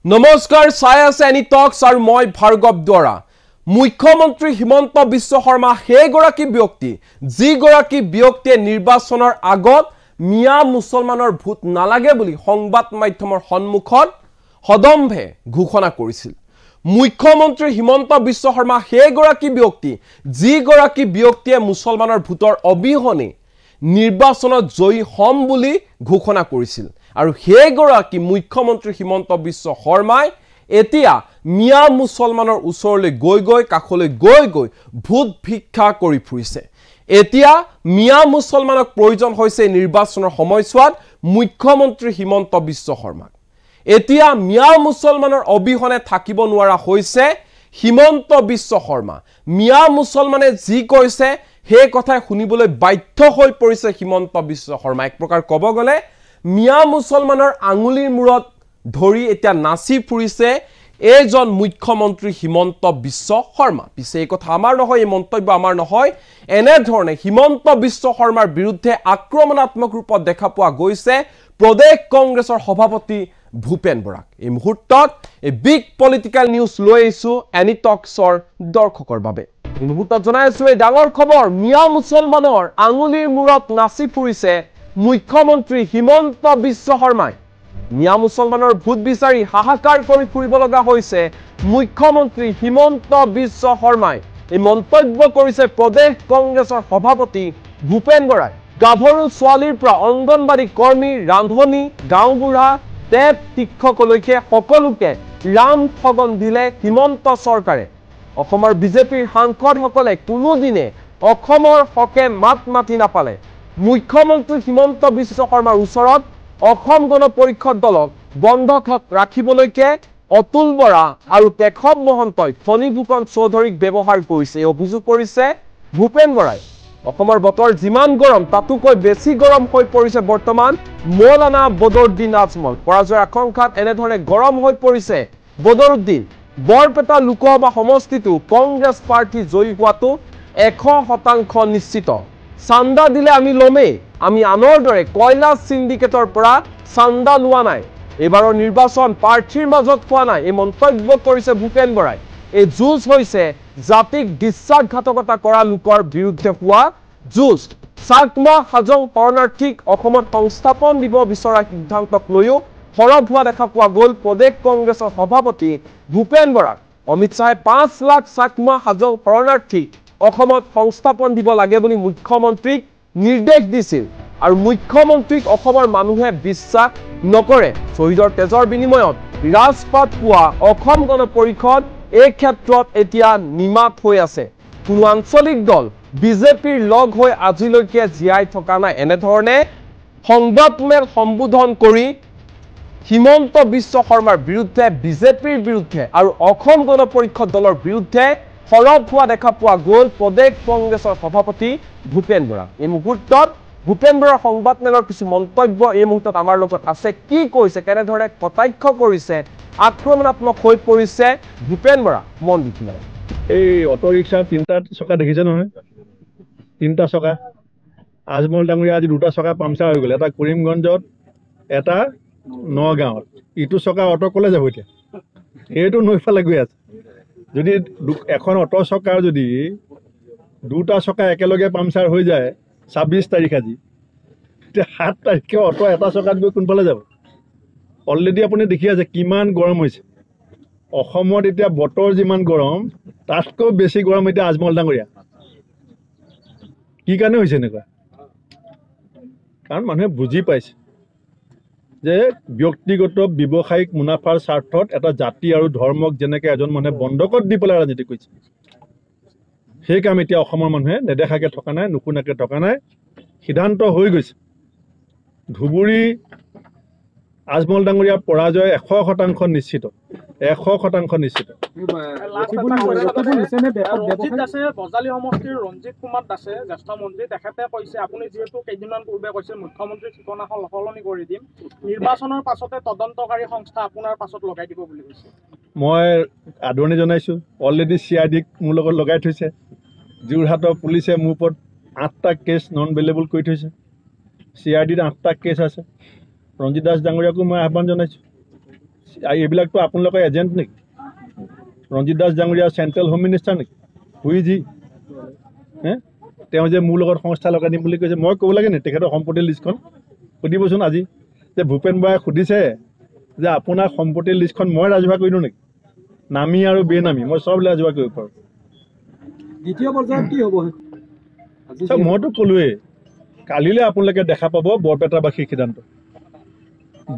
নমস্কাৰ চাই আছে এনি টক্স আৰু মই ভাৰ্গৱ দ্বাৰা মুখ্যমন্ত্ৰী হিমন্ত বিশ্ব শৰ্মা হেগৰাকী ব্যক্তি যিগৰাকী ব্যক্তিয়ে নিৰ্বাচনৰ আগত মিয়া মুছলমানৰ ভূত নালাগে বুলি সংবাদ মাধ্যমৰ সন্মুখত হদম্ভে ঘোষণা কৰিছিল মুখ্যমন্ত্ৰী হিমন্ত বিশ্ব শৰ্মা হেগৰাকী ব্যক্তি যিগৰাকী ব্যক্তিয়ে মুছলমানৰ ভূতৰ অবিহনে নিৰ্বাচনত জয়ী হম বুলি ঘোষণা কৰিছিল আৰু হেগৰাকী মুখ্যমন্ত্ৰী হিমন্ত বিশ্ব শৰ্মাই এতিয়া মিয়া মুছলমানৰ ওচৰলৈ গৈ কাখলৈ গৈ ভূত ভিক্ষা কৰি ফুৰিছে এতিয়া মিয়া মুছলমানক প্ৰয়োজন হৈছে নিৰ্বাচনৰ সময়ছোৱাত মুখ্যমন্ত্ৰী হিমন্ত বিশ্ব শৰ্মা এতিয়া মিয়া মুছলমানৰ অবিহনে থাকিব নোৱাৰা হৈছে হিমন্ত বিশ্ব শৰ্মা মিয়া মুছলমানে যি কৈছে হে কথাই শুনিবলৈ বাধ্য হৈ পৰিছে হিমন্ত বিশ্ব শৰ্মা এক প্ৰকাৰ ক'ব গলে মিয়া মুছলমানৰ আঙুলিৰ মূৰত ধৰি এতিয়া নাচি ফুৰিছে এজন মুখ্যমন্ত্ৰী হিমন্ত বিশ্ব শৰ্মা পিছে এই কথা আমাৰ নহয় এই মন্তব্য আমাৰ নহয় এনে ধৰণে হিমন্ত বিশ্ব শৰ্মাৰ বিৰুদ্ধে আক্ৰমণাত্মক ৰূপত দেখা পোৱা গৈছে প্ৰদেশ কংগ্ৰেছৰ সভাপতি ভূপেন বৰাক এই মুহূৰ্তত এই বিগ পলিটিক্যাল নিউজ লৈ আহিছো এনি টক্সৰ দৰ্শকৰ বাবে এই মুহূৰ্তত জনাইছো এই ডাঙৰ খবৰ মিয়া মুছলমানৰ আঙুলিৰ মূৰত নাচি ফুৰিছে মুখ্যমন্ত্ৰী হিমন্ত বিশ্ব শৰ্মাই মিয়া মুছলমানৰ ভূত বিচাৰি হাহাকাৰ কৰি ফুৰিব লগা হৈছে মুখ্যমন্ত্ৰী হিমন্ত বিশ্ব শৰ্মাই এই মন্তব্য কৰিছে প্ৰদেশ কংগ্ৰেছৰ সভাপতি ভূপেন বৰাই গাভৰু ছোৱালীৰ পৰা অংগনবাড়ী কৰ্মী ৰান্ধনী গাঁওবুঢ়া টেপ শিক্ষকলৈকে সকলোকে ৰাম ঠগন দিলে হিমন্ত চৰকাৰে অসমৰ বিজেপিৰ সাংসদসকলে কোনোদিনে অসমৰ হকে মাত মাতি নাপালে মুখ্যমন্ত্ৰী হিমন্ত বিশ্ব শৰ্মাৰ ওচৰত অসম গণ পৰিষদ দলক বন্ধক ৰাখিবলৈকে অতুল বৰা আৰু কেশৱ মহন্তই ফণী ফুকন চৌধুৰীক ব্যৱহাৰ কৰিছে এই অভিযোগ কৰিছে ভূপেন বৰাই অসমৰ বতৰ যিমান গৰম তাতোকৈ বেছি গৰম হৈ পৰিছে বৰ্তমান মৌলানা বদৰুদ্দিন আজমল পৰাজয়ৰ আশংকাত এনেধৰণে গৰম হৈ পৰিছে বদৰুদ্দিন বৰপেটা লোকসভা সমষ্টিটো কংগ্ৰেছ পাৰ্টি জয়ী হোৱাটো 100% নিশ্চিত চান্দা দিলে আমি লমেই আমি আনৰ দৰে কয়লা সিন্ডিকেটৰ পৰা চান্দা লোৱা নাই এবাৰৰ নিৰ্বাচন প্ৰাৰ্থীৰ মাজত হোৱা নাই এই মন্তব্য কৰিছে ভূপেন বৰাই এই যুঁজ হৈছে জাতিক বিশ্বাসঘাতকতা কৰা লোকৰ বিৰুদ্ধে হোৱা যুঁজ চাকমা হাজং শৰণাৰ্থীক অসমত সংস্থাপন দিব বিচৰা সিদ্ধান্তক লৈও সৰব হোৱা দেখা পোৱা গ'ল প্ৰদেশ কংগ্ৰেছৰ সভাপতি ভূপেন বৰাক অমিত শ্বাহে 5 লাখ চাকমা হাজং শৰণাৰ্থীক অসমত সংস্থাপন দিব লাগে বুলি মুখ্যমন্ত্ৰীক নিৰ্দেশ দিছিল আৰু মুখ্যমন্ত্ৰীক অসমৰ মানুহে বিশ্বাস নকৰে শহীদৰ তেজৰ বিনিময়ত ৰাজপাট পোৱা অসম গণ পৰিষদ এই ক্ষেত্ৰত এতিয়া নিমাত হৈ আছে কোনো আঞ্চলিক দল বিজেপিৰ লগ হৈ আজিলৈকে জিয়াই থকা নাই এনেধৰণে সংবাদমেল সম্বোধন কৰি হিমন্ত বিশ্ব শৰ্মাৰ বিৰুদ্ধে বিজেপিৰ বিৰুদ্ধে আৰু অসম গণ পৰিষদ দলৰ বিৰুদ্ধে সৰব হোৱা দেখা পোৱা গ'ল প্ৰদেশ কংগ্ৰেছৰ সভাপতি ভূপেন বৰা এই মুহূৰ্তত ভূপেন বৰাৰ সংবাদমেলৰ কিছু মন্তব্য এই মুহূৰ্তত আমাৰ লগত আছে কি কৈছে কেনেধৰণে কটাক্ষ কৰিছে আক্ৰমণাত্মক হৈ পৰিছে ভূপেন বৰা মন দি কিনে এই অটো ৰিক্সা 3টা চকা দেখিছে নহয় 3টা চকা আজমল ডাঙৰীয়া আজি 2টা চকা পামচাৰ হৈ গ'ল এটা কৰিমগঞ্জত এটা নগাঁৱত ইটো চকা অটো কলে যাব এতিয়া এইটো নৈফালে গৈ আছে যদি এখন অটো চকাৰ যদি 2টা চকা একেলগে পামচাৰ হৈ যায় 26 তাৰিখ আজি 7 তাৰিখে অটো এটা চকাত গৈ কোনফালে যাব অলৰেডি আপুনি দেখি আছে কিমান গৰম হৈছে অসমত এতিয়া বতৰ যিমান গৰম তাতকৈ বেছি গৰম এতিয়া আজমল ডাঙৰীয়া কি কাৰণে হৈছে এনেকুৱা কাৰণ মানুহে বুজি পাইছে যে ব্যক্তিগত ব্যৱসায়িক মুনাফাৰ স্বাৰ্থত এটা জাতি আৰু ধৰ্মক যেনেকৈ এজন মানুহে বন্ধকত দি পেলাই ৰাজনীতি কৰিছে সেই কাম এতিয়া অসমৰ মানুহে নেদেখাকে থকা নাই নুশুনাকে থকা নাই সিদ্ধান্ত হৈ গৈছে ধুবুৰী আজমল ডাঙৰীয়াৰ পৰাজয় 100% নিশ্চিত 100% নিশ্চিত বজালী সমষ্টিৰ ৰঞ্জিত কুমাৰ দাসে জ্যেষ্ঠ মন্ত্ৰী তেখেতে কৈছে আপুনি যিহেতু কেইদিনমান পূৰ্বে কৈছে মুখ্যমন্ত্ৰী ঠিকনা সলনি কৰি দিম নিৰ্বাচনৰ পাছতে তদন্তকাৰী সংস্থা আপোনাৰ পাছত লগাই দিব বুলি কৈছে মই আদৰণি জনাইছো অলৰেডি চিআইডিক মোৰ লগত লগাই থৈছে যোৰহাটৰ পুলিচে মোৰ ওপৰত 8টা কেছ নন বেলেবল কৰি থৈছে চিআইডিত 8টা কেছ আছে ৰঞ্জিত দাস ডাঙৰীয়াকো মই আহ্বান জনাইছো এইবিলাকতো আপোনালোকৰ এজেণ্ট নেকি? ৰঞ্জিত দাস ডাঙৰীয়া চেণ্ট্ৰেল হোম মিনিষ্টাৰ নেকি? হুইজি হে তেওঁ যে মোৰ লগত সংস্থা লগাই দিম বুলি কৈছে, মই ক'ব লাগে নেকি তেখেতৰ সম্পত্তিৰ লিষ্টখন? সুধিবচোন আজি যে ভূপেন বৰাই সুধিছে যে আপোনাৰ সম্পত্তিৰ লিষ্টখন মই ৰাজহুৱা কৰি দিওঁ নেকি? নামী আৰু বেনামী মই চব ৰাজহুৱা কৰিব পাৰোঁ। দ্বিতীয় পৰ্যায়ত কি হ'ব? মইতো ক'লোৱেই, কালিলৈ আপোনালোকে দেখা পাব বৰপেটাবাসীৰ সিদ্ধান্ত।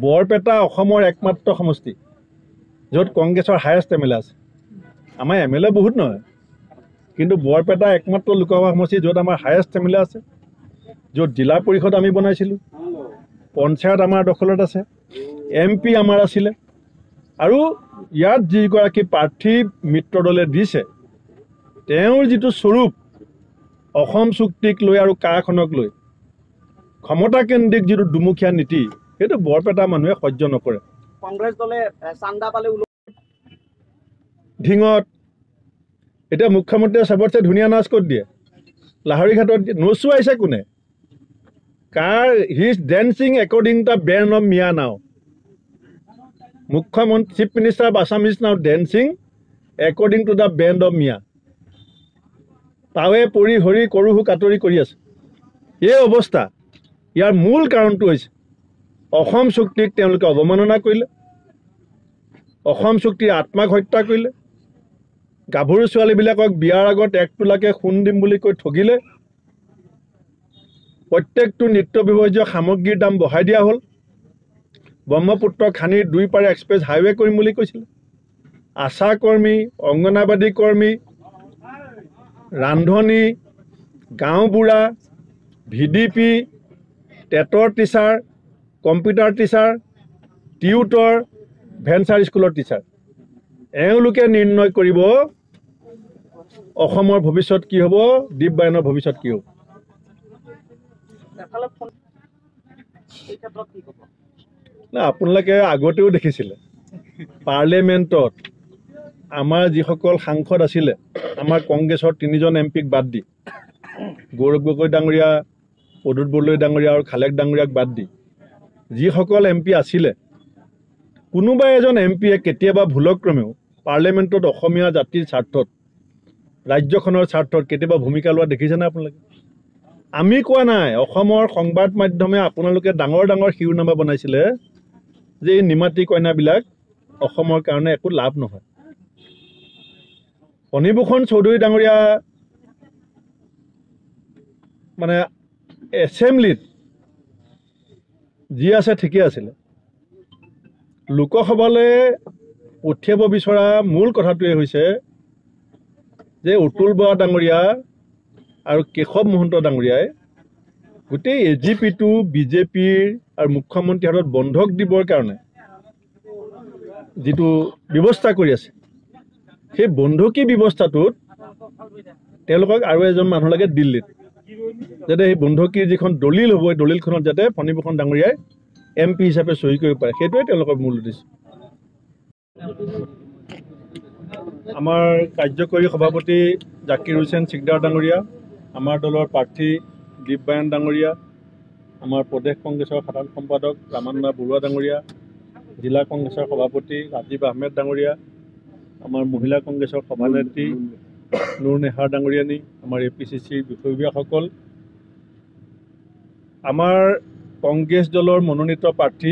বৰপেটা অসমৰ একমাত্ৰ সমষ্টি য'ত কংগ্ৰেছৰ হায়েষ্ট MLA আছে। আমাৰ MLA বহুত নহয়, কিন্তু বৰপেটা একমাত্ৰ লোকসভা সমষ্টি য'ত আমাৰ হায়েষ্ট MLA আছে, য'ত জিলা পৰিষদ আমি বনাইছিলোঁ, পঞ্চায়ত আমাৰ দখলত আছে, MP আমাৰ আছিলে, আৰু ইয়াত যিগৰাকী প্ৰাৰ্থী মিত্ৰ দলে দিছে তেওঁৰ যিটো স্বৰূপ অসম চুক্তিক লৈ আৰু কাখনক লৈ ক্ষমতাকেন্দ্ৰিক যিটো দুমুখীয়া নীতি, সেইটো বৰপেটা মানুহে সহ্য নকৰে। কংগ্ৰেছ দলে চান্দা পালে ঢিঙত এতিয়া মুখ্যমন্ত্ৰীয়ে চবতছে ধুনীয়া নাচ ক'ত দিয়ে? লাহৰীঘাটত নচুৱাইছে কোনে? কাৰ he is dancing according the band of Miya now. মুখ্যমন্ত্ৰী chief minister of Assam is now dancing according to the band of Miya. তাৱে পৰি হৰি কৰোহু কাটৰি কৰি আছে। এই অৱস্থা, ইয়াৰ মূল কাৰণটো হৈছে অসম চুক্তিক তেওঁলোকে অৱমাননা কৰিলে, অসম চুক্তিৰ আত্মাক হত্যা কৰিলে, গাভৰু ছোৱালীবিলাকক বিয়াৰ আগত 1 তোলাকে সোণ দিম বুলি কৈ ঠগিলে, প্ৰত্যেকটো নিত্য ব্যৱহাৰ্য সামগ্ৰীৰ দাম বঢ়াই দিয়া হ'ল, ব্ৰহ্মপুত্ৰ খানীৰ 2 পাৰে এক্সপ্ৰেছ হাইৱে কৰিম বুলি কৈছিলে, আশা কৰ্মী, অংগনাবাদী কৰ্মী, ৰান্ধনী, গাঁওবুঢ়া, VDP, টেটৰ teacher, computer teacher, tutor, venture স্কুলৰ টিচাৰ, এওঁলোকে নিৰ্ণয় কৰিব অসমৰ ভৱিষ্যত কি হ'ব, দ্বীপবায়নৰ ভৱিষ্যত কি হ'ব। না আপোনালোকে আগতেও দেখিছিলে পাৰ্লিয়ামেণ্টত আমাৰ যিসকল সাংসদ আছিলে, আমাৰ কংগ্ৰেছৰ 3জন MPক বাদ দি, গৌৰৱ গগৈ ডাঙৰীয়া, প্ৰদ্যুৎ বৰদলৈ ডাঙৰীয়া আৰু খালেক ডাঙৰীয়াক বাদ দি যিসকল MP আছিলে, কোনোবা এজন MPয়ে কেতিয়াবা ভুলক্ৰমেও পাৰ্লিয়ামেণ্টত অসমীয়া জাতিৰ স্বাৰ্থত, ৰাজ্যখনৰ স্বাৰ্থত কেতিয়াবা ভূমিকা লোৱা দেখিছেনে আপোনালোকে? আমি কোৱা নাই, অসমৰ সংবাদ মাধ্যমে আপোনালোকে ডাঙৰ ডাঙৰ শিৰোনামা বনাইছিলে যে এই নিমাতী কইনাবিলাক অসমৰ কাৰণে একো লাভ নহয়। ফণীভূষণ চৌধুৰী ডাঙৰীয়া মানে এছেম্বলিত যি আছে ঠিকেই আছিলে, লোকসভালৈ পঠিয়াব বিচৰা মূল কথাটোৱে হৈছে যে অতুল বৰা ডাঙৰীয়া আৰু কেশৱ মহন্ত ডাঙৰীয়াই গোটেই AGPটো BJPৰ আৰু মুখ্যমন্ত্ৰীৰ হাতত বন্ধক দিবৰ কাৰণে যিটো ব্যৱস্থা কৰি আছে, সেই বন্ধকী ব্যৱস্থাটোত তেওঁলোকক আৰু এজন মানুহ লাগে দিল্লীত, যাতে সেই বন্ধকীৰ যিখন দলিল হ'ব, এই দলিলখনত যাতে ফণীভূষণ ডাঙৰীয়াই MP হিচাপে চহী কৰিব পাৰে, সেইটোৱে তেওঁলোকৰ মূল উদ্দেশ্য। আমাৰ কাৰ্যকৰী সভাপতি জাকিৰ হুছেইন চিকদাৰ ডাঙৰীয়া, আমাৰ দলৰ প্ৰাৰ্থী দ্বীপবায়ন ডাঙৰীয়া, আমাৰ প্ৰদেশ কংগ্ৰেছৰ সাধাৰণ সম্পাদক ৰামান্না বৰুৱা ডাঙৰীয়া, জিলা কংগ্ৰেছৰ সভাপতি ৰাজীৱ আহমেদ ডাঙৰীয়া, আমাৰ মহিলা কংগ্ৰেছৰ সভানেত্ৰী নুৰ নেহাৰ ডাঙৰীয়ানী, আমাৰ APCCৰ বিষয়ববীয়াসকল, আমাৰ কংগ্ৰেছ দলৰ মনোনীত প্ৰাৰ্থী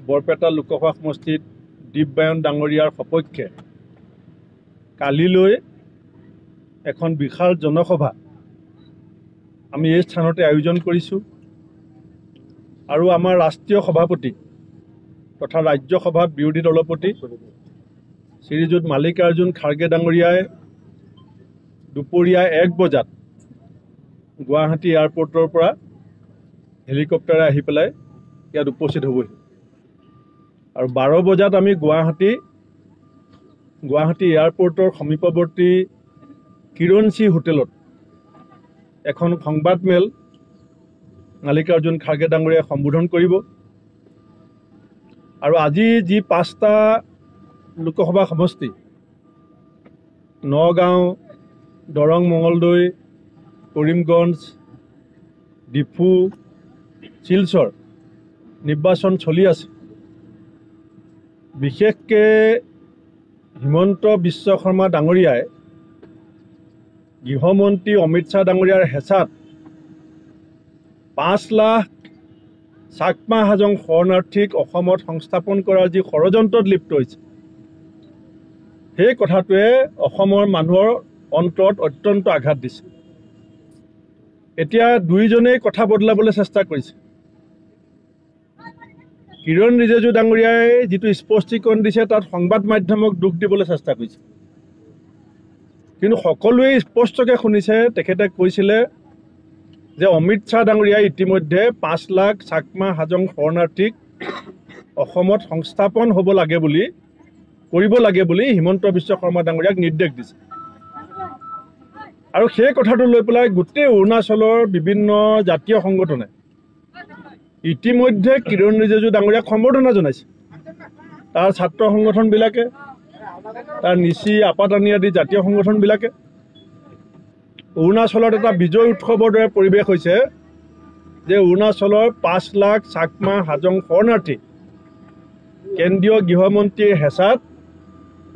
বৰপেটা লোকসভা সমষ্টিত দ্বীপবায়ন ডাঙৰীয়াৰ সপক্ষে কালিলৈ এখন বিশাল জনসভা আমি এই স্থানতে আয়োজন কৰিছোঁ। আৰু আমাৰ ৰাষ্ট্ৰীয় সভাপতি তথা ৰাজ্যসভাত বিৰোধী দলপতি শ্ৰীযুত মাল্লিকাৰ্জুন খাৰ্গে ডাঙৰীয়াই দুপৰীয়া 1 বজাত গুৱাহাটী এয়াৰপৰ্টৰ পৰা হেলিকপ্টাৰে আহি পেলাই ইয়াত উপস্থিত হ'বহি। আৰু 12 বজাত আমি গুৱাহাটী এয়াৰপৰ্টৰ সমীপৱৰ্তী কিৰণচি হোটেলত এখন সংবাদমেল মাল্লিকাৰ্জুন খাৰ্গে ডাঙৰীয়াই সম্বোধন কৰিব। আৰু আজি যি 5টা লোকসভা সমষ্টি নগাঁও, দৰং মঙলদৈ, কৰিমগঞ্জ, ডিফু, শিলচৰ নিৰ্বাচন চলি আছে, বিশেষকৈ হিমন্ত বিশ্ব শৰ্মা ডাঙৰীয়াই গৃহমন্ত্ৰী অমিত শ্বাহ ডাঙৰীয়াৰ হেঁচাত 5 লাখ চাকমা হাজং শৰণাৰ্থীক অসমত সংস্থাপন কৰাৰ যি ষড়যন্ত্ৰত লিপ্ত হৈছে সেই কথাটোৱে অসমৰ মানুহৰ অন্তৰত অত্যন্ত আঘাত দিছে। এতিয়া দুইজনেই কথা বদলাবলৈ চেষ্টা কৰিছে। কিৰণ ৰিজিজু ডাঙৰীয়াই যিটো স্পষ্টীকৰণ দিছে তাত সংবাদ মাধ্যমক দুখ দিবলৈ চেষ্টা কৰিছে, কিন্তু সকলোৱে স্পষ্টকৈ শুনিছে। তেখেতে কৈছিলে যে অমিত শ্বাহ ডাঙৰীয়াই ইতিমধ্যে 5 লাখ চাকমা হাজং শৰণাৰ্থীক অসমত সংস্থাপন কৰিব লাগে বুলি হিমন্ত বিশ্ব শৰ্মা ডাঙৰীয়াক নিৰ্দেশ দিছে। আৰু সেই কথাটো লৈ পেলাই গোটেই অৰুণাচলৰ বিভিন্ন জাতীয় সংগঠনে ইতিমধ্যে কিৰণ ৰিজিজু ডাঙৰীয়াক সম্বৰ্ধনা জনাইছে। তাৰ ছাত্ৰ সংগঠনবিলাকে, তাৰ নিচি আপাটানি আদি জাতীয় সংগঠনবিলাকে অৰুণাচলত এটা বিজয় উৎসৱৰ দৰে পৰিৱেশ হৈছে যে অৰুণাচলৰ 5 লাখ চাকমা হাজং শৰণাৰ্থী কেন্দ্ৰীয় গৃহমন্ত্ৰীৰ হেঁচাত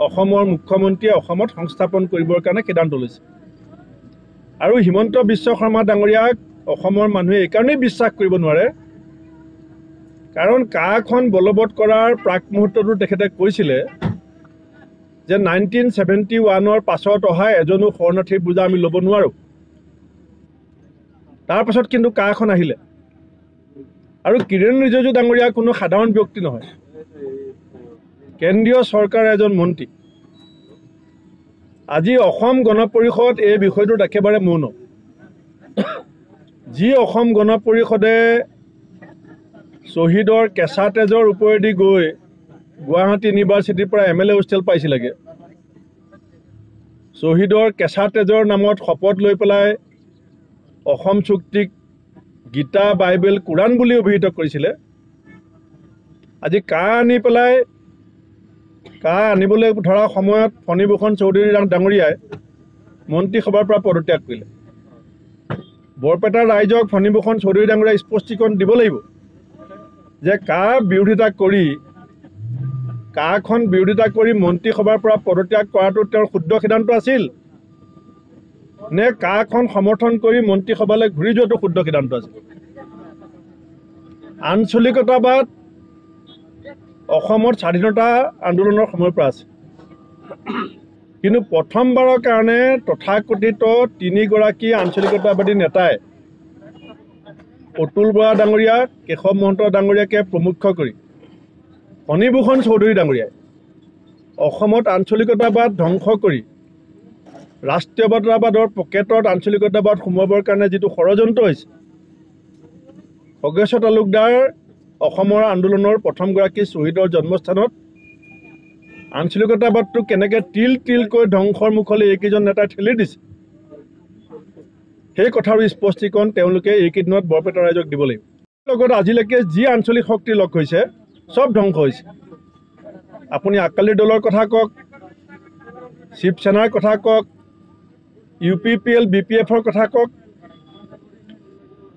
অসমৰ মুখ্যমন্ত্ৰীয়ে অসমত সংস্থাপন কৰিবৰ কাৰণে সিদ্ধান্ত লৈছে। আৰু হিমন্ত বিশ্ব শৰ্মা ডাঙৰীয়াক অসমৰ মানুহে এইকাৰণেই বিশ্বাস কৰিব নোৱাৰে, কাৰণ কাখন বলবৎ কৰাৰ প্ৰাক মুহূৰ্ততো তেখেতে কৈছিলে যে 1971 পাছত অহা এজনো শৰণাৰ্থীৰ বোজা আমি ল'ব নোৱাৰোঁ। তাৰ পাছত কিন্তু কাখন আহিলে। আৰু কিৰণ ৰিজিজু ডাঙৰীয়া কোনো সাধাৰণ ব্যক্তি নহয়, কেন্দ্ৰীয় চৰকাৰৰ এজন মন্ত্ৰী। আজি অসম গণ পৰিষদ এই বিষয়টোত একেবাৰে মৌন। যি অসম গণ পৰিষদে শ্বহীদৰ কেঁচা তেজৰ ওপৰেদি গৈ গুৱাহাটী ইউনিভাৰ্চিটিৰ পৰা MLA হোষ্টেল পাইছিলেগৈ, শ্বহীদৰ কেঁচা তেজৰ নামত শপত লৈ পেলাই অসম চুক্তিক গীতা, বাইবেল, কোৰাণ বুলি অভিহিত কৰিছিলে, আজি আনিবলৈ ধৰা সময়ত ফণীভূষণ চৌধুৰী ডাঙৰীয়াই মন্ত্ৰীসভাৰ পৰা পদত্যাগ কৰিলে। বৰপেটাৰ ৰাইজক ফণীভূষণ চৌধুৰী ডাঙৰীয়াই স্পষ্টীকৰণ দিব লাগিব যে কাৰ বিৰোধিতা কৰি মন্ত্ৰীসভাৰ পৰা পদত্যাগ কৰাটো তেওঁৰ শুদ্ধ সিদ্ধান্ত আছিল নে কাখন সমৰ্থন কৰি মন্ত্ৰীসভালৈ ঘূৰি যোৱাটো শুদ্ধ সিদ্ধান্ত আছিল। আঞ্চলিকতাবাদ অসমত স্বাধীনতা আন্দোলনৰ সময়ৰ পৰা আছে, কিন্তু প্ৰথমবাৰৰ কাৰণে তথাকথিত 3 গৰাকী আঞ্চলিকতাবাদী নেতাই অতুল বৰা ডাঙৰীয়া, কেশৱ মহন্ত ডাঙৰীয়াকে প্ৰমুখ কৰি ফণীভূষণ চৌধুৰী ডাঙৰীয়াই অসমত আঞ্চলিকতাবাদ ধ্বংস কৰি ৰাষ্ট্ৰীয়বাদৰ পকেটত আঞ্চলিকতাবাদ সোমোৱাবৰ কাৰণে যিটো ষড়যন্ত্ৰ হৈছে, খগেশ্বৰ তালুকদাৰ অসমৰ আন্দোলনৰ প্ৰথমগৰাকী শ্বহীদৰ জন্মস্থানত আঞ্চলিকতাবাদটো কেনেকৈ তিলকৈ ধ্বংসৰ মুখলৈ এইকেইজন নেতাই ঠেলি দিছে, সেই কথাৰ স্পষ্টীকৰণ তেওঁলোকে এইকেইদিনত বৰপেটা ৰাইজক দিব লাগিব। লগত আজিলৈকে যি আঞ্চলিক শক্তি লগ হৈছে চব ধ্বংস হৈছে। আপুনি আকালি দলৰ কথা কওক, শিৱসেনাৰ কথা কওক, UPPL BPFৰ কথা কওক,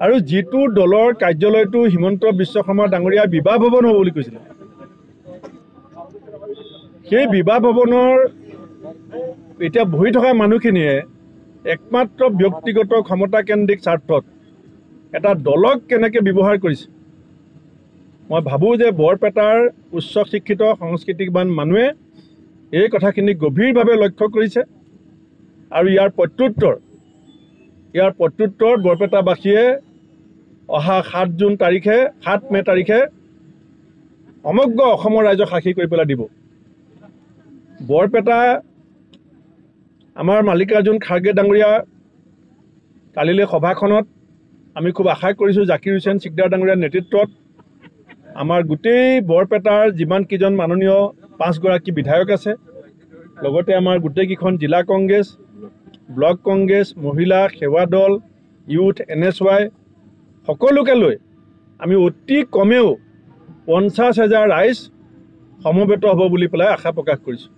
আৰু যিটো দলৰ কাৰ্যালয়টো হিমন্ত বিশ্ব শৰ্মা ডাঙৰীয়া বিবাহ ভৱন হ'ব বুলি কৈছিলে, সেই বিবাহ ভৱনৰ এতিয়া বহি থকা মানুহখিনিয়ে একমাত্ৰ ব্যক্তিগত ক্ষমতাকেন্দ্ৰিক স্বাৰ্থত এটা দলক কেনেকৈ ব্যৱহাৰ কৰিছে। মই ভাবোঁ যে বৰপেটাৰ উচ্চ শিক্ষিত সংস্কৃতিবান মানুহে এই কথাখিনি গভীৰভাৱে লক্ষ্য কৰিছে, আৰু ইয়াৰ প্ৰত্যুত্তৰ বৰপেটাবাসীয়ে অহা 7 মে তাৰিখে সমগ্ৰ অসমৰ ৰাইজক সাক্ষী কৰি পেলাই দিব। বৰপেটা আমাৰ মাল্লিকাৰ্জুন খাৰ্গে ডাঙৰীয়া কালিলৈ সভাখনত আমি খুব আশা কৰিছোঁ জাকিৰ হুছেইন চিকদাৰ ডাঙৰীয়াৰ নেতৃত্বত আমাৰ গোটেই বৰপেটাৰ যিমানকেইজন মাননীয় 5 গৰাকী বিধায়ক আছে, লগতে আমাৰ গোটেইকেইখন জিলা কংগ্ৰেছ, ব্লক কংগ্ৰেছ, মহিলা সেৱা দল, ইউথ, NSY সকলোকে লৈ আমি অতি কমেও 50,000 ৰাইজ সমবেত হ'ব বুলি পেলাই আশা প্ৰকাশ কৰিছোঁ।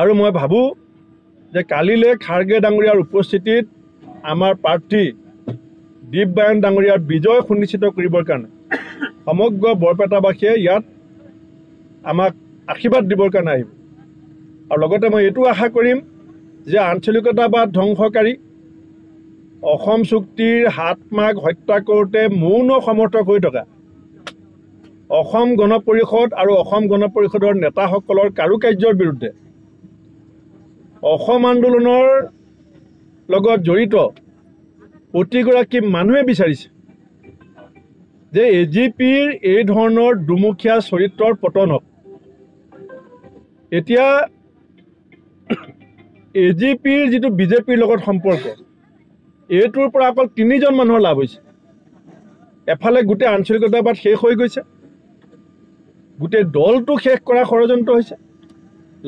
আৰু মই ভাবোঁ যে কালিলৈ খাৰ্গে ডাঙৰীয়াৰ উপস্থিতিত আমাৰ প্ৰাৰ্থী দীপবায়ন ডাঙৰীয়াৰ বিজয় সুনিশ্চিত কৰিবৰ কাৰণে সমগ্ৰ বৰপেটাবাসীয়ে ইয়াত আমাক আশীৰ্বাদ দিবৰ কাৰণে আহিব। আৰু লগতে মই এইটো আশা কৰিম যে আঞ্চলিকতাবাদ ধ্বংসকাৰী অসম চুক্তিৰ ৭ মাঘ হত্যা কৰোঁতে মৌন সমৰ্থক হৈ থকা অসম গণ পৰিষদ আৰু অসম গণ পৰিষদৰ নেতাসকলৰ কাৰুকাৰ্যৰ বিৰুদ্ধে অসম আন্দোলনৰ লগত জড়িত প্ৰতিগৰাকী মানুহে বিচাৰিছে যে AGPৰ এই ধৰণৰ দুমুখীয়া চৰিত্ৰৰ পতন হওক। এতিয়া AGPৰ যিটো বিজেপিৰ লগত সম্পৰ্ক এইটোৰ পৰা অকল ৩জন মানুহৰ লাভ হৈছে। এফালে গোটেই আঞ্চলিকতাবাদ শেষ হৈ গৈছে, গোটেই দলটো শেষ কৰা ষড়যন্ত্ৰ হৈছে,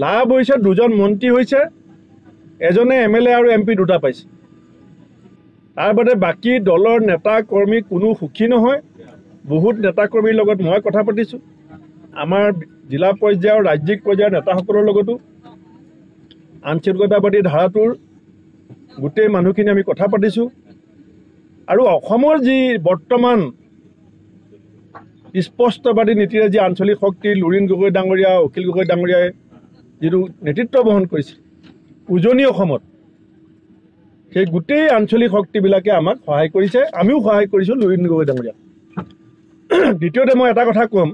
লাভ হৈছে 2জন মন্ত্ৰী হৈছে, এজনে MLA আৰু MP 2টা পাইছে। তাৰ বাদে বাকী দলৰ নেতা কৰ্মী কোনো সুখী নহয়। বহুত নেতা কৰ্মীৰ লগত মই কথা পাতিছোঁ, আমাৰ জিলা পৰ্যায়ৰ ৰাজ্যিক পৰ্যায়ৰ নেতাসকলৰ লগতো আঞ্চলিকতাবাদী ধাৰাটোৰ গোটেই মানুহখিনি আমি কথা পাতিছোঁ। আৰু অসমৰ যি বৰ্তমান স্পষ্টবাদী নীতিৰে যি আঞ্চলিক শক্তি লুৰিণ গগৈ ডাঙৰীয়া, অখিল গগৈ ডাঙৰীয়াই যিটো নেতৃত্ব বহন কৰিছে উজনি অসমত, সেই গোটেই আঞ্চলিক শক্তিবিলাকে আমাক সহায় কৰিছে, আমিও সহায় কৰিছোঁ লুৰিণ গগৈ ডাঙৰীয়া। দ্বিতীয়তে মই এটা কথা ক'ম,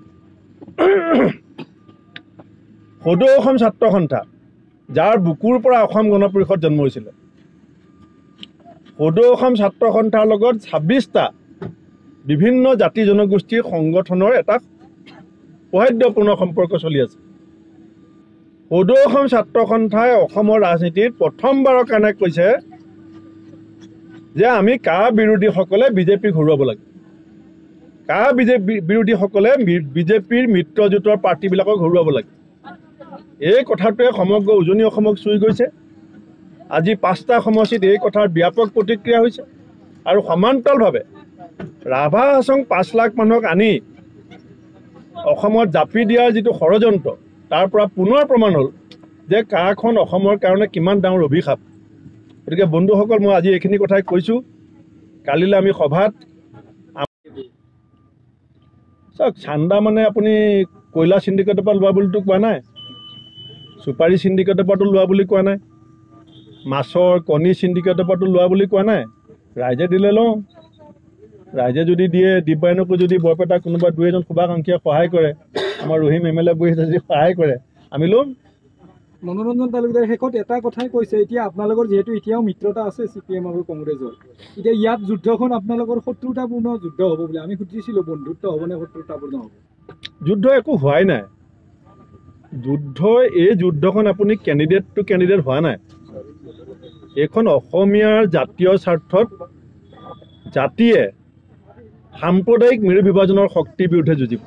সদৌ অসম ছাত্ৰ সন্থা যাৰ বুকুৰ পৰা অসম গণ পৰিষদ জন্ম হৈছিলে, সদৌ অসম ছাত্ৰ সন্থাৰ লগত 26টা বিভিন্ন জাতি জনগোষ্ঠীৰ সংগঠনৰ এটা সৌহাৰ্দ্যপূৰ্ণ সম্পৰ্ক চলি আছে। সদৌ অসম ছাত্ৰ সন্থাই অসমৰ ৰাজনীতিত প্ৰথমবাৰৰ কাৰণে কৈছে যে আমি কা বিৰোধীসকলে বিজেপিক হৰুৱাব লাগে, কা বিৰোধীসকলে বিজেপিৰ মিত্ৰজোঁটৰ পাৰ্টিবিলাকক হৰুৱাব লাগে। এই কথাটোৱে সমগ্ৰ উজনি অসমক চুই গৈছে। আজি 5টা সমষ্টিত এই কথাৰ ব্যাপক প্ৰতিক্ৰিয়া হৈছে। আৰু সমান্তৰালভাৱে ৰাভা হাছং 5 লাখ মানুহক আনি অসমত জাপি দিয়াৰ যিটো ষড়যন্ত্ৰ, তাৰ পৰা পুনৰ প্ৰমাণ হ'ল যে কাখন অসমৰ কাৰণে কিমান ডাঙৰ অভিশাপ। গতিকে বন্ধুসকল, মই আজি এইখিনি কথাই কৈছোঁ। কালিলৈ আমি সভাত চাওক, চান্দা মানে আপুনি কয়লা চিণ্ডিকেটৰ পৰা লোৱা বুলিতো কোৱা নাই, চুপাৰী চিণ্ডিকেটৰ পৰাতো লোৱা বুলি কোৱা নাই, মাছৰ কণী চিণ্ডিকেটৰ পৰাতো লোৱা বুলি কোৱা নাই। ৰাইজে দিলে লওঁ, ৰাইজে যদি দিয়ে, দিব্যায়নকো যদি বৰপেটা কোনোবা 2-এজন শুভাকাংক্ষীয়ে সহায় কৰে, আমাৰ ৰহিম MLA বহি যদি সহায় কৰে, আমি ল'ম। মনোৰঞ্জন তালুকদাৰ শেষত এটা কথাই কৈছে, এতিয়া আপোনালোকৰ যিহেতু এতিয়াও মিত্ৰতা আছে CPM আৰু কংগ্ৰেছৰ, এতিয়া ইয়াত যুদ্ধখন আপোনালোকৰ শত্ৰুতাপূৰ্ণ যুদ্ধ হ'ব বুলি আমি সুধিছিলোঁ, বন্ধুত্ব হ'ব নে শত্ৰুতাপূৰ্ণ হ'ব? যুদ্ধ একো হোৱাই নাই। এই যুদ্ধখন আপুনি কেণ্ডিডেট টু কেণ্ডিডেট হোৱা নাই। এইখন অসমীয়াৰ জাতীয় স্বাৰ্থত জাতিয়ে সাম্প্ৰদায়িক মেৰু বিভাজনৰ শক্তিৰ বিৰুদ্ধে যুঁজিব,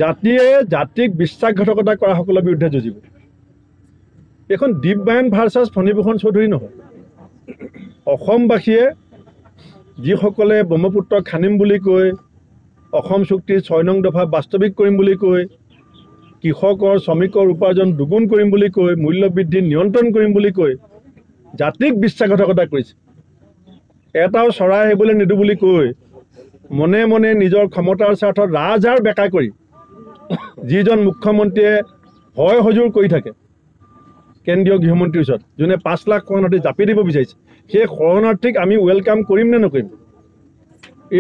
জাতিয়ে জাতিক বিশ্বাসঘাতকতা কৰাসকলৰ বিৰুদ্ধে যুঁজিব। এইখন দিব্যায়ন ভাৰ্চাছ ফণীভূষণ চৌধুৰী নহয়। অসমবাসীয়ে যিসকলে ব্ৰহ্মপুত্ৰ খান্দিম বুলি কৈ, অসম চুক্তিৰ 6 নং দফা বাস্তৱিক কৰিম বুলি কৈ, কৃষকৰ শ্ৰমিকৰ উপাৰ্জন দুগুণ কৰিম বুলি কৈ, মূল্যবৃদ্ধি নিয়ন্ত্ৰণ কৰিম বুলি কৈ জাতিক বিশ্বাসঘাতকতা কৰিছে। এটাও চৰাই আহিবলৈ নিদো বুলি কৈ মনে মনে নিজৰ ক্ষমতাৰ স্বাৰ্থত ৰাজহাড় বেকা কৰি যিজন মুখ্যমন্ত্ৰীয়ে হয় হজুৰ কৰি থাকে কেন্দ্ৰীয় গৃহমন্ত্ৰীৰ ওচৰত, যোনে 5 লাখ শৰণাৰ্থী জাপি দিব বিচাৰিছে, সেই শৰণাৰ্থীক আমি ৱেলকাম কৰিম নে নকৰিম,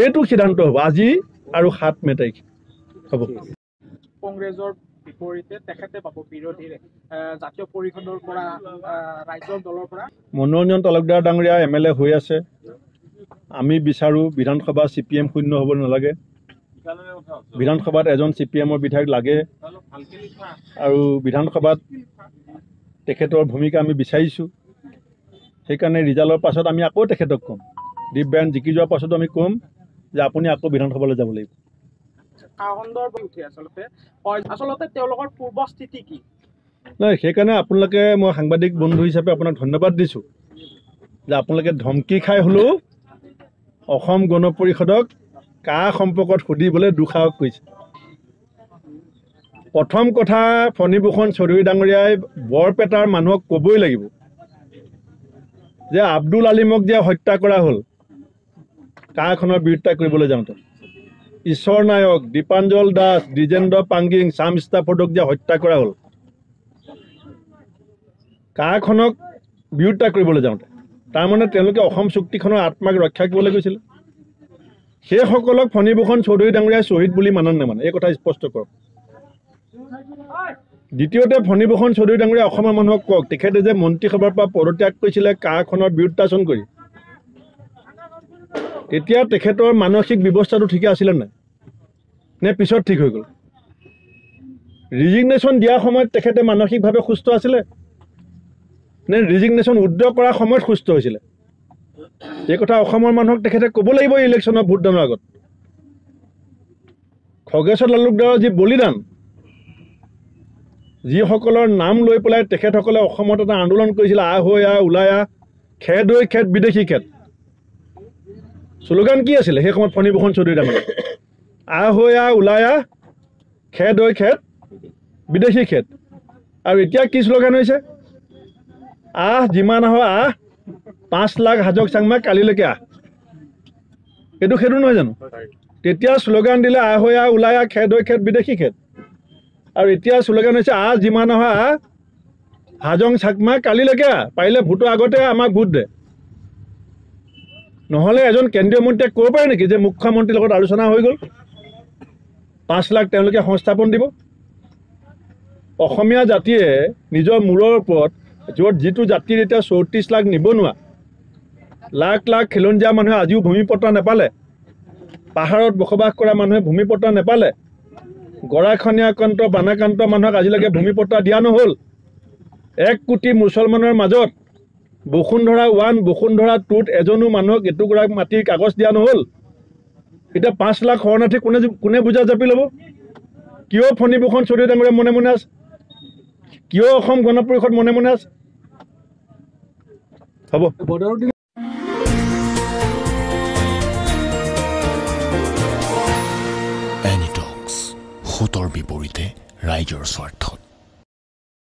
এইটো সিদ্ধান্ত হ'ব আজি আৰু 7 মে তাৰিখে হ'ব। কংগ্ৰেছৰ বিপৰীতে তেখেতে পাব বিৰোধীৰে জাতীয় পৰিষদৰ পৰা, ৰাজ্যৰ দলৰ পৰা। মনোৰঞ্জন তালুকদাৰ ডাঙৰীয়া MLA হৈ আছে। আমি বিচাৰোঁ বিধানসভা CPM শূন্য হ'ব নালাগে, বিধানসভাত এজন CPMৰ বিধায়ক লাগে। আৰু বিধানসভাত তেখেতৰ ভূমিকা আমি বিচাৰিছোঁ। সেইকাৰণে ৰিজাল্টৰ পাছত আমি আকৌ তেখেতক ক'ম, দিব্যায়ন জিকি যোৱাৰ পাছতো আমি ক'ম যে আপুনি আকৌ বিধানসভালৈ যাব লাগিব। আচলতে তেওঁলোকৰ পূৰ্বস্থিতি কি? নাই, সেইকাৰণে আপোনালোকে, মই সাংবাদিক বন্ধু হিচাপে আপোনাক ধন্যবাদ দিছোঁ যে আপোনালোকে ধমকি খাই হ'লেও অসম গণ পৰিষদক কা সম্পৰ্কত সুধিবলৈ দুঃসাহস কৰিছে। প্ৰথম কথা, ফণীভূষণ চৌধুৰী ডাঙৰীয়াই বৰপেটাৰ মানুহক ক'বই লাগিব যে আব্দুল আলিমক যে হত্যা কৰা হ'ল কাখনৰ বিৰোধিতা কৰিবলৈ যাওঁতে, ঈশ্বৰ নায়ক, দীপাঞ্জল দাস, দ্বিজেন্দ্ৰ পাংগিং, চাম ষ্টাফৰ্ডক যে হত্যা কৰা হ'ল কাখনক বিৰোধিতা কৰিবলৈ যাওঁতে, তাৰমানে তেওঁলোকে অসম চুক্তিখনৰ আত্মাক ৰক্ষা কৰিবলৈ গৈছিল। সেইসকলক ফণীভূষণ চৌধুৰী ডাঙৰীয়াই শ্বহীদ বুলি মানে নামানে, এই কথা স্পষ্ট কৰক। দ্বিতীয়তে ফণীভূষণ চৌধুৰী ডাঙৰীয়াই অসমৰ মানুহক কওক তেখেতে যে মন্ত্ৰীসভাৰ পৰা পদত্যাগ কৰিছিলে কাখনৰ বিৰুদ্ধাচৰণ কৰি, তেতিয়া তেখেতৰ মানসিক ব্যৱস্থাটো ঠিকে আছিলে নাই নে পিছত ঠিক হৈ গ'ল? ৰিজিগনেশ্যন দিয়াৰ সময়ত তেখেতে মানসিকভাৱে সুস্থ আছিলে নে ৰিজিগনেশ্যন উইথড্ৰ কৰাৰ সময়ত সুস্থ হৈছিলে? এই কথা অসমৰ মানুহক তেখেতে ক'ব লাগিব ইলেকশ্যনৰ ভোটদানৰ আগত। খগেশ্বৰ তালুকদাৰৰ যি বলিদান, যিসকলৰ নাম লৈ পেলাই তেখেতসকলে অসমত এটা আন্দোলন কৰিছিলে, আহ হৈ আহ, ওলাই আহ, খেদ হৈ খেদ, বিদেশী খেদ। শ্লোগান কি আছিলে সেই সময়ত ফণীভূষণ চৌধুৰী ডাঙৰীয়া? আহ হৈ আহ, ওলাই আহ, খেদ হৈ খেদ, বিদেশী খেদ। আৰু এতিয়া কি শ্লোগান হৈছে? আহ যিমান আহ আহ, 5 লাখ হাজক চাংমা কালিলৈকে আহ। এইটো সেইটো নহয় জানো? তেতিয়া শ্লোগান দিলে আহ হৈ আহ, ওলাই আহ, খেদ হৈ খেদ, বিদেশী খেদ। আৰু এতিয়া শ্লোগান হৈছে আহ যিমান আহ আহ, হাজং চাকমা কালিলৈকে আহ, পাৰিলে ভোটৰ আগতে আমাক ভোট দে। নহ'লে এজন কেন্দ্ৰীয় মন্ত্ৰীয়ে ক'ব পাৰে নেকি যে মুখ্যমন্ত্ৰীৰ লগত আলোচনা হৈ গ'ল, 5 লাখ তেওঁলোকে সংস্থাপন দিব? অসমীয়া জাতিয়ে নিজৰ মূৰৰ ওপৰত, য'ত যিটো জাতিৰ এতিয়া 34 লাখ নিবনুৱা, লাখ লাখ খিলঞ্জীয়া মানুহে আজিও ভূমিপট্টা নাপালে, পাহাৰত বসবাস কৰা মানুহে ভূমিপট্টা নাপালে, গৰাখনীয়াক্ৰান্ত বানাক্ৰান্ত মানুহক আজিলৈকে ভূমিপট্টা দিয়া নহ'ল। 1 কোটি মুছলমানৰ মাজত বসুন্ধৰা 1, বসুন্ধৰা 2ত এজনো মানুহক এটুকুৰা মাটিৰ কাগজ দিয়া নহ'ল। এতিয়া 5 লাখ শৰণাৰ্থী কোনে বুজা জাপি ল'ব? কিয় ফণীভূষণ চৌধুৰী ডাঙৰীয়া মনে মনে আছে? কিয় অসম গণ পৰিষদ মনে মনে আছে? হ'ব। এনিটক্স, সুতৰ বিপৰীতে ৰাইজৰ স্বাৰ্থত।